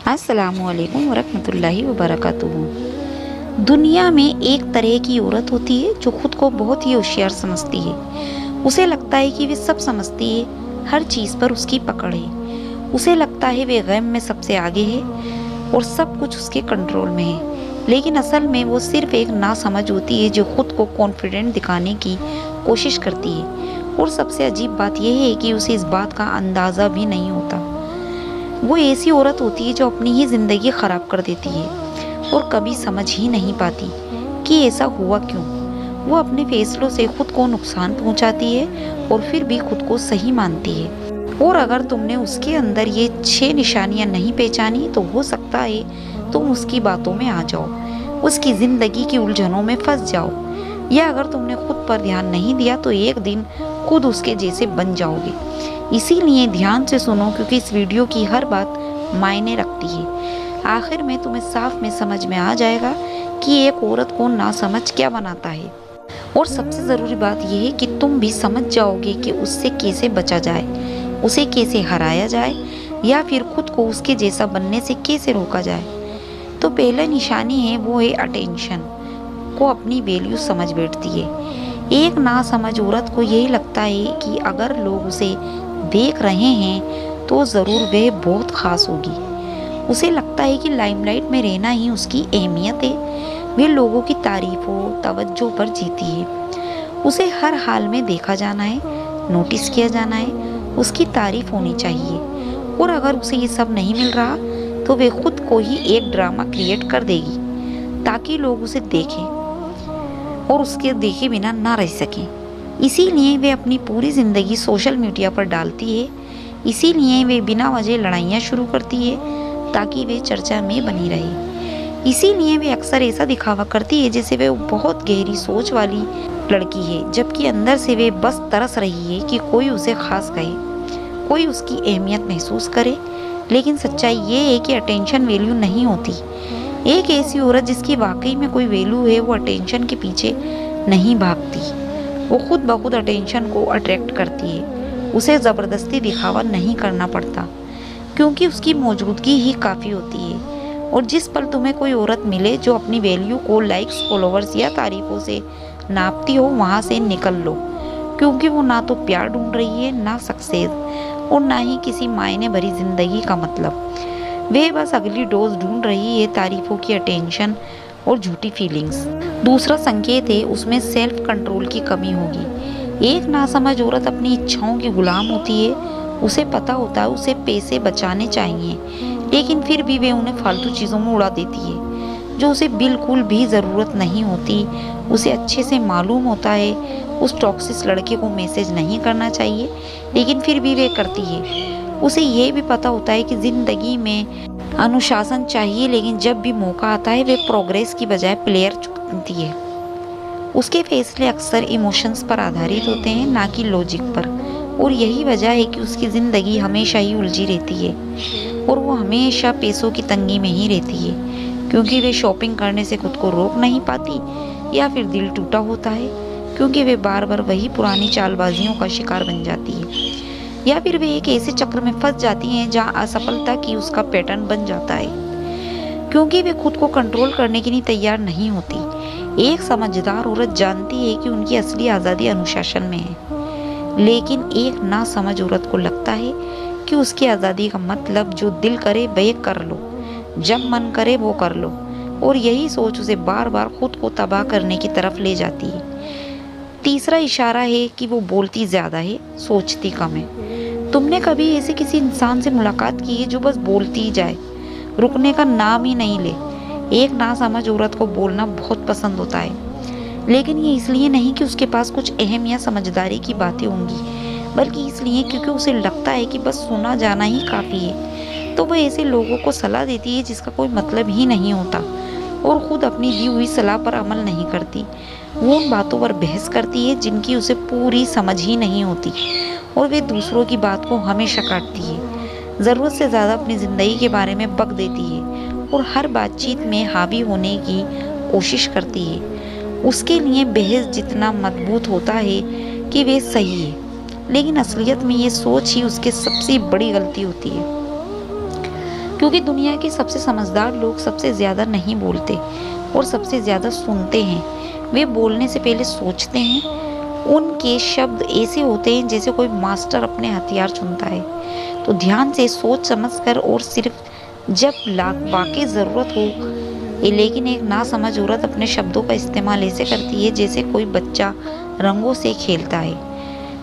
अस्सलामुअलैकुम वरहमतुल्लाहि वबरकातुहू। दुनिया में एक तरह की औरत होती है जो खुद को बहुत ही होशियार समझती है। उसे लगता है कि वे सब समझती है, हर चीज़ पर उसकी पकड़ है। उसे लगता है वे गैम में सबसे आगे है और सब कुछ उसके कंट्रोल में है। लेकिन असल में वो सिर्फ एक नासमझ होती है जो खुद को कॉन्फिडेंट दिखाने की कोशिश करती है। और सबसे अजीब बात यह है कि उसे इस बात का अंदाज़ा भी नहीं होता। वो ऐसी औरत होती है जो अपनी ही ज़िंदगी ख़राब कर देती है और कभी समझ ही नहीं पाती कि ऐसा हुआ क्यों। वो अपने फैसलों से खुद को नुकसान पहुंचाती है और फिर भी खुद को सही मानती है। और अगर तुमने उसके अंदर ये 6 निशानियां नहीं पहचानी तो हो सकता है तुम उसकी बातों में आ जाओ, उसकी ज़िंदगी की उलझनों में फंस जाओ, या अगर तुमने खुद पर ध्यान नहीं दिया तो एक दिन खुद उसके जैसे बन जाओगे। इसीलिए ध्यान से सुनो, क्योंकि इस वीडियो की हर बात मायने रखती है। आखिर में तुम्हें साफ में समझ में आ जाएगा कि एक औरत को नासमझ क्या बनाता है। और सबसे ज़रूरी बात यह है कि तुम भी समझ जाओगे कि उससे कैसे बचा जाए, उसे कैसे हराया जाए, या फिर खुद को उसके जैसा बनने से कैसे रोका जाए। तो पहला निशानी है वो है अटेंशन को अपनी वैल्यू समझ बैठती है। एक नासमझ औरत को यही लगता है कि अगर लोग उसे देख रहे हैं तो ज़रूर वह बहुत ख़ास होगी। उसे लगता है कि लाइमलाइट में रहना ही उसकी अहमियत है। वह लोगों की तारीफ़ों तवज्जो पर जीती है। उसे हर हाल में देखा जाना है, नोटिस किया जाना है, उसकी तारीफ़ होनी चाहिए। और अगर उसे ये सब नहीं मिल रहा तो वह खुद को ही एक ड्रामा क्रिएट कर देगी ताकि लोग उसे देखें और उसके देखे बिना ना रह सकें। इसीलिए वे अपनी पूरी ज़िंदगी सोशल मीडिया पर डालती है। इसीलिए वे बिना वजह लड़ाइयाँ शुरू करती है ताकि वे चर्चा में बनी रहे। इसीलिए वे अक्सर ऐसा दिखावा करती है जैसे वे बहुत गहरी सोच वाली लड़की है, जबकि अंदर से वे बस तरस रही है कि कोई उसे खास कहे, कोई उसकी अहमियत महसूस करे। लेकिन सच्चाई ये है कि अटेंशन वैल्यू नहीं होती। एक ऐसी औरत जिसकी वाकई में कोई वैल्यू है वो अटेंशन के पीछे नहीं भागती। वो खुद ब खुद अटेंशन को अट्रैक्ट करती है। उसे ज़बरदस्ती दिखावा नहीं करना पड़ता क्योंकि उसकी मौजूदगी ही काफ़ी होती है। और जिस पल तुम्हें कोई औरत मिले जो अपनी वैल्यू को लाइक्स, फॉलोवर्स या तारीफ़ों से नापती हो, वहाँ से निकल लो, क्योंकि वो ना तो प्यार ढूंढ रही है, ना सक्सेस, और ना ही किसी मायने भरी ज़िंदगी का मतलब। वे बस अगली डोज ढूंढ रही है, तारीफ़ों की, अटेंशन और झूठी फीलिंग्स। दूसरा संकेत है उसमें सेल्फ कंट्रोल की कमी होगी। एक नासमझ औरत अपनी इच्छाओं की गुलाम होती है। उसे पता होता है उसे पैसे बचाने चाहिए, लेकिन फिर भी वे उन्हें फालतू चीज़ों में उड़ा देती है जो उसे बिल्कुल भी ज़रूरत नहीं होती। उसे अच्छे से मालूम होता है उस टॉक्सिक लड़के को मैसेज नहीं करना चाहिए, लेकिन फिर भी वे करती है। उसे यह भी पता होता है कि ज़िंदगी में अनुशासन चाहिए, लेकिन जब भी मौका आता है वे प्रोग्रेस की बजाय प्लेयर चुनती है। उसके फैसले अक्सर इमोशंस पर आधारित होते हैं, ना कि लॉजिक पर। और यही वजह है कि उसकी ज़िंदगी हमेशा ही उलझी रहती है और वो हमेशा पैसों की तंगी में ही रहती है, क्योंकि वे शॉपिंग करने से खुद को रोक नहीं पाती, या फिर दिल टूटा होता है क्योंकि वे बार बार वही पुरानी चालबाजियों का शिकार बन जाती है, या फिर वे एक ऐसे चक्र में फंस जाती हैं जहां असफलता की उसका पैटर्न बन जाता है, क्योंकि वे खुद को कंट्रोल करने के लिए तैयार नहीं होती। एक समझदार औरत जानती है कि उनकी असली आज़ादी अनुशासन में है, लेकिन एक नासमझ औरत को लगता है कि उसकी आज़ादी का मतलब जो दिल करे वह कर लो, जब मन करे वो कर लो। और यही सोच उसे बार बार खुद को तबाह करने की तरफ ले जाती है। तीसरा इशारा है कि वो बोलती ज़्यादा है, सोचती कम है। तुमने कभी ऐसे किसी इंसान से मुलाकात की है जो बस बोलती ही जाए, रुकने का नाम ही नहीं ले? एक नासमझ औरत को बोलना बहुत पसंद होता है, लेकिन ये इसलिए नहीं कि उसके पास कुछ अहम या समझदारी की बातें होंगी, बल्कि इसलिए क्योंकि उसे लगता है कि बस सुना जाना ही काफ़ी है। तो वह ऐसे लोगों को सलाह देती है जिसका कोई मतलब ही नहीं होता, और ख़ुद अपनी दी हुई सलाह पर अमल नहीं करती। वो उन बातों पर बहस करती है जिनकी उसे पूरी समझ ही नहीं होती, और वे दूसरों की बात को हमेशा काटती है। ज़रूरत से ज़्यादा अपनी ज़िंदगी के बारे में बक देती है और हर बातचीत में हावी होने की कोशिश करती है। उसके लिए बहस जितना मजबूत होता है कि वे सही है, लेकिन असलियत में ये सोच ही उसकी सबसे बड़ी गलती होती है। क्योंकि दुनिया के सबसे समझदार लोग सबसे ज़्यादा नहीं बोलते और सबसे ज़्यादा सुनते हैं। वे बोलने से पहले सोचते हैं। उनके शब्द ऐसे होते हैं जैसे कोई मास्टर अपने हथियार चुनता है। तो ध्यान से सोच समझ कर और सिर्फ जब वाकई ज़रूरत हो। लेकिन एक नासमझ औरत अपने शब्दों का इस्तेमाल ऐसे करती है जैसे कोई बच्चा रंगों से खेलता है,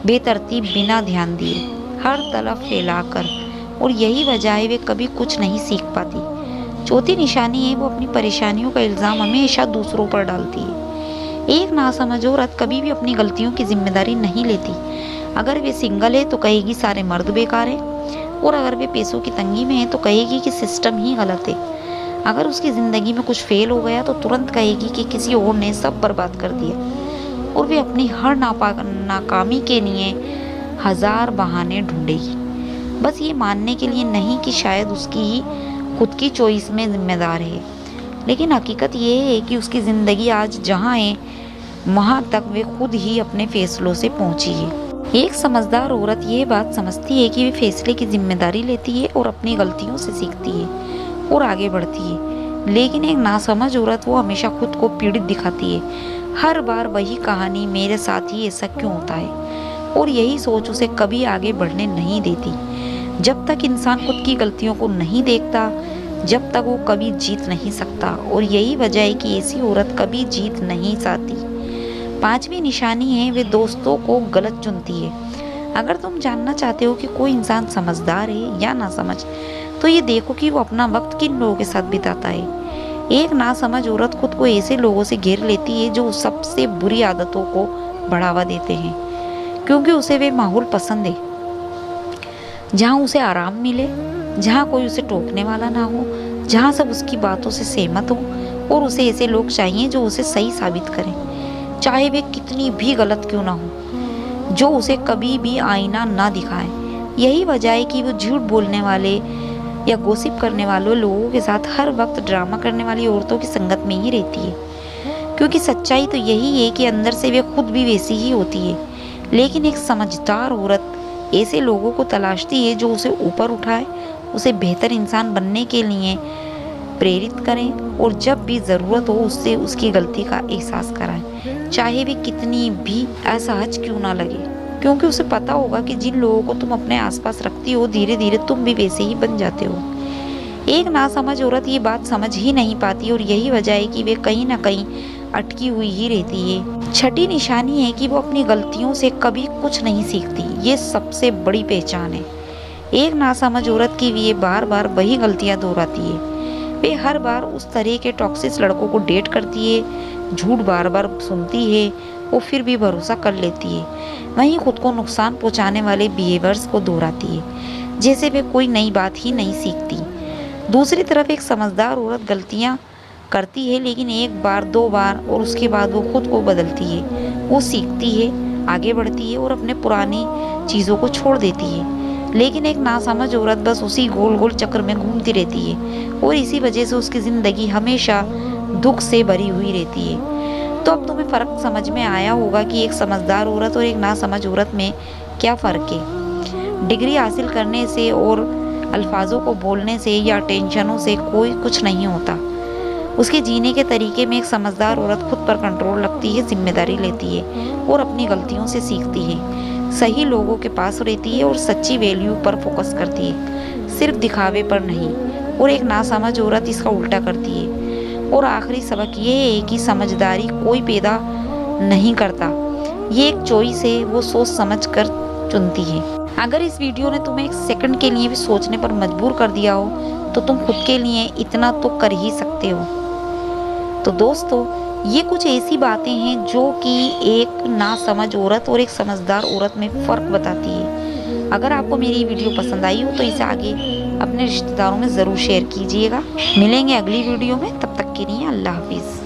बेतरतीब, बिना ध्यान दिए, हर तरफ फैलाकर। और यही वजह है वे कभी कुछ नहीं सीख पाती। चौथी निशानी है वो अपनी परेशानियों का इल्ज़ाम हमेशा दूसरों पर डालती है। एक नासमझ औरत कभी भी अपनी गलतियों की जिम्मेदारी नहीं लेती। अगर वे सिंगल है तो कहेगी सारे मर्द बेकार हैं, और अगर वे पैसों की तंगी में है तो कहेगी कि सिस्टम ही गलत है। अगर उसकी ज़िंदगी में कुछ फेल हो गया तो तुरंत कहेगी कि किसी और ने सब बर्बाद कर दिया। और वे अपनी हर नाकामी के लिए हज़ार बहाने ढूंढेगी, बस ये मानने के लिए नहीं कि शायद उसकी ही खुद की चॉइस में जिम्मेदार है। लेकिन हकीकत ये है कि उसकी ज़िंदगी आज जहाँ है वहाँ तक वे खुद ही अपने फैसलों से पहुँची है। एक समझदार औरत ये बात समझती है कि वे फैसले की जिम्मेदारी लेती है और अपनी गलतियों से सीखती है और आगे बढ़ती है। लेकिन एक नासमझ औरत वो हमेशा खुद को पीड़ित दिखाती है। हर बार वही कहानी, मेरे साथ ही ऐसा क्यों होता है, और यही सोच उसे कभी आगे बढ़ने नहीं देती। जब तक इंसान खुद की गलतियों को नहीं देखता, जब तक वो कभी जीत नहीं सकता। और यही वजह है कि ऐसी औरत कभी जीत नहीं चाहती। पांचवी निशानी है वे दोस्तों को गलत चुनती है। अगर तुम जानना चाहते हो कि कोई इंसान समझदार है या नासमझ, तो ये देखो कि वो अपना वक्त किन लोगों के साथ बिताता है। एक नासमझ औरत खुद को ऐसे लोगों से घेर लेती है जो सबसे बुरी आदतों को बढ़ावा देते हैं, क्योंकि उसे वे माहौल पसंद है जहाँ उसे आराम मिले, जहाँ कोई उसे टोकने वाला ना हो, जहाँ सब उसकी बातों से सहमत हो। और उसे ऐसे लोग चाहिए जो उसे सही साबित करें, चाहे वे कितनी भी गलत क्यों ना हो, जो उसे कभी भी आईना ना दिखाएं। यही वजह है कि वो झूठ बोलने वाले या गॉसिप करने वाले लोगों के साथ हर वक्त ड्रामा करने वाली औरतों की संगत में ही रहती है। क्योंकि सच्चाई तो यही है कि अंदर से वे खुद भी वैसी ही होती है। लेकिन एक समझदार औरत ऐसे लोगों को तलाशती है जो उसे ऊपर उठाए, उसे बेहतर इंसान बनने के लिए प्रेरित करें, और जब भी ज़रूरत हो उससे उसकी गलती का एहसास कराएं, चाहे वे कितनी भी असहज क्यों ना लगे। क्योंकि उसे पता होगा कि जिन लोगों को तुम अपने आसपास रखती हो, धीरे धीरे तुम भी वैसे ही बन जाते हो। एक नासमझ औरत ये बात समझ ही नहीं पाती, और यही वजह है कि वे कहीं ना कहीं अटकी हुई ही रहती है। छठी निशानी है कि वो अपनी गलतियों से कभी कुछ नहीं सीखती। ये सबसे बड़ी पहचान है एक नासमझ औरत की। ये बार बार वही गलतियां दोहराती है। वे हर बार उस तरह के टॉक्सिक लड़कों को डेट करती है, झूठ बार बार सुनती है और फिर भी भरोसा कर लेती है। वहीं खुद को नुकसान पहुंचाने वाले बिहेवियर्स को दोहराती है, जैसे वे कोई नई बात ही नहीं सीखती। दूसरी तरफ एक समझदार औरत गलतियां करती है, लेकिन एक बार, दो बार, और उसके बाद वो खुद को बदलती है। वो सीखती है, आगे बढ़ती है और अपने पुरानी चीज़ों को छोड़ देती है। लेकिन एक नासमझ औरत बस उसी गोल गोल चक्र में घूमती रहती है, और इसी वजह से उसकी ज़िंदगी हमेशा दुख से भरी हुई रहती है। तो अब तुम्हें फ़र्क समझ में आया होगा कि एक समझदार औरत और एक नासमझ औरत में क्या फ़र्क है। डिग्री हासिल करने से और अल्फाजों को बोलने से या टेंशनों से कोई कुछ नहीं होता। उसके जीने के तरीके में एक समझदार औरत खुद पर कंट्रोल रखती है, जिम्मेदारी लेती है और अपनी गलतियों से सीखती है, सही लोगों के पास रहती है और सच्ची वैल्यू पर फोकस करती है, सिर्फ दिखावे पर नहीं। और एक नासमझ औरत इसका उल्टा करती है। और आखिरी सबक ये है कि समझदारी कोई पैदा नहीं करता, ये एक चॉइस है, वो सोच समझ कर चुनती है। अगर इस वीडियो ने तुम्हें एक सेकंड के लिए भी सोचने पर मजबूर कर दिया हो, तो तुम खुद के लिए इतना तो कर ही सकते हो। तो दोस्तों, ये कुछ ऐसी बातें हैं जो कि एक नासमझ औरत और एक समझदार औरत में फ़र्क बताती है। अगर आपको मेरी वीडियो पसंद आई हो तो इसे आगे अपने रिश्तेदारों में ज़रूर शेयर कीजिएगा। मिलेंगे अगली वीडियो में, तब तक के लिए अल्लाह हाफिज़।